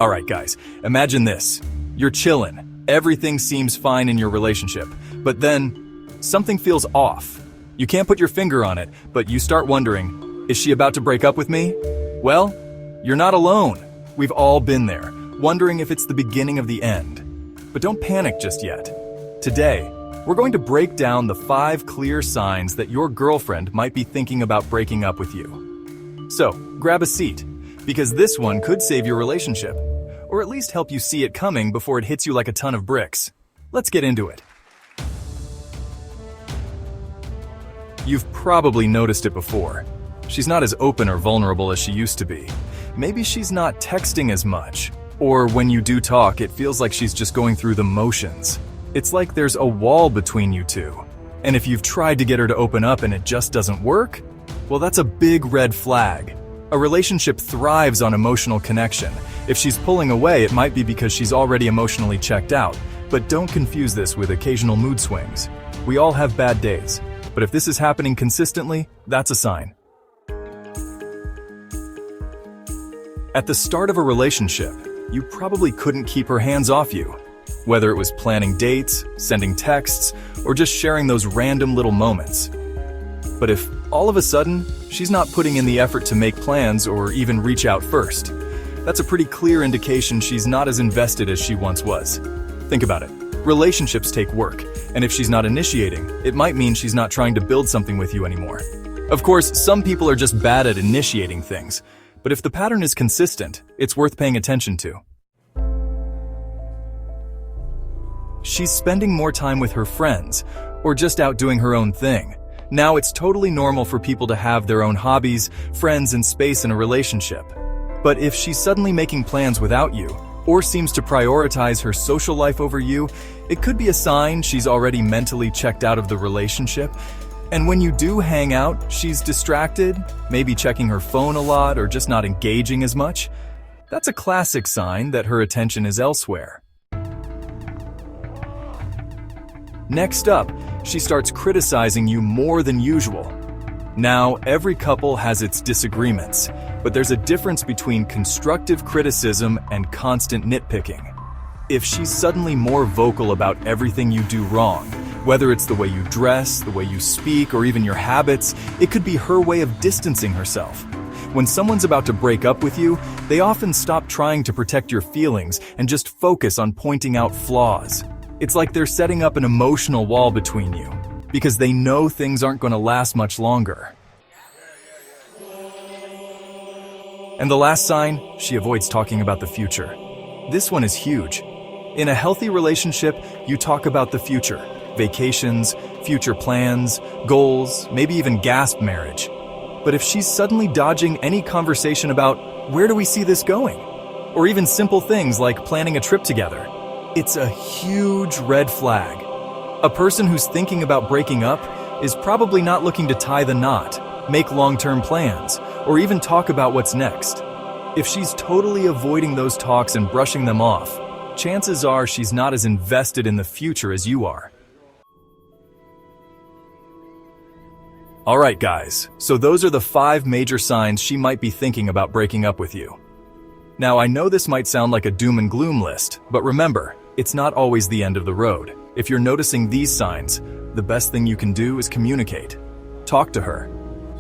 Alright guys, imagine this. You're chillin'. Everything seems fine in your relationship. But then, something feels off. You can't put your finger on it, but you start wondering, is she about to break up with me? Well, you're not alone. We've all been there, wondering if it's the beginning of the end. But don't panic just yet. Today, we're going to break down the 5 clear signs that your girlfriend might be thinking about breaking up with you. So, grab a seat, because this one could save your relationship, or at least help you see it coming before it hits you like a ton of bricks. Let's get into it. You've probably noticed it before. She's not as open or vulnerable as she used to be. Maybe she's not texting as much. Or when you do talk, it feels like she's just going through the motions. It's like there's a wall between you two. And if you've tried to get her to open up and it just doesn't work, well, that's a big red flag. A relationship thrives on emotional connection. If she's pulling away, it might be because she's already emotionally checked out. But don't confuse this with occasional mood swings. We all have bad days. But if this is happening consistently, that's a sign. At the start of a relationship, you probably couldn't keep her hands off you. Whether it was planning dates, sending texts, or just sharing those random little moments. But if all of a sudden, she's not putting in the effort to make plans or even reach out first, that's a pretty clear indication she's not as invested as she once was. Think about it. Relationships take work, and if she's not initiating, it might mean she's not trying to build something with you anymore. Of course, some people are just bad at initiating things, but if the pattern is consistent, it's worth paying attention to. She's spending more time with her friends, or just out doing her own thing. Now it's totally normal for people to have their own hobbies, friends, and space in a relationship. But if she's suddenly making plans without you, or seems to prioritize her social life over you, it could be a sign she's already mentally checked out of the relationship. And when you do hang out, she's distracted, maybe checking her phone a lot or just not engaging as much. That's a classic sign that her attention is elsewhere. Next up, she starts criticizing you more than usual. Now, every couple has its disagreements, but there's a difference between constructive criticism and constant nitpicking. If she's suddenly more vocal about everything you do wrong, whether it's the way you dress, the way you speak, or even your habits, it could be her way of distancing herself. When someone's about to break up with you, they often stop trying to protect your feelings and just focus on pointing out flaws. It's like they're setting up an emotional wall between you, because they know things aren't going to last much longer. And the last sign, she avoids talking about the future. This one is huge. In a healthy relationship, you talk about the future. Vacations, future plans, goals, maybe even gasp marriage. But if she's suddenly dodging any conversation about where do we see this going? Or even simple things like planning a trip together, it's a huge red flag. A person who's thinking about breaking up is probably not looking to tie the knot, make long-term plans, or even talk about what's next. If she's totally avoiding those talks and brushing them off, chances are she's not as invested in the future as you are. Alright guys, so those are the 5 major signs she might be thinking about breaking up with you. Now I know this might sound like a doom and gloom list, but remember, it's not always the end of the road. If you're noticing these signs, the best thing you can do is communicate. Talk to her.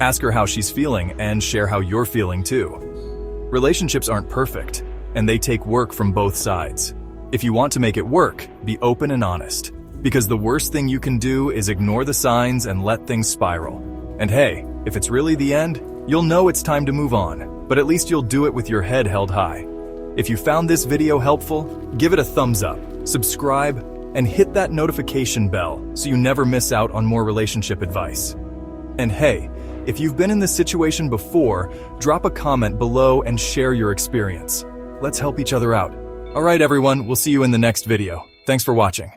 Ask her how she's feeling and share how you're feeling too. Relationships aren't perfect, and they take work from both sides. If you want to make it work, be open and honest. Because the worst thing you can do is ignore the signs and let things spiral. And hey, if it's really the end, you'll know it's time to move on, but at least you'll do it with your head held high. If you found this video helpful, give it a thumbs up, subscribe, and hit that notification bell so you never miss out on more relationship advice. And hey, if you've been in this situation before, drop a comment below and share your experience. Let's help each other out. Alright everyone, we'll see you in the next video. Thanks for watching.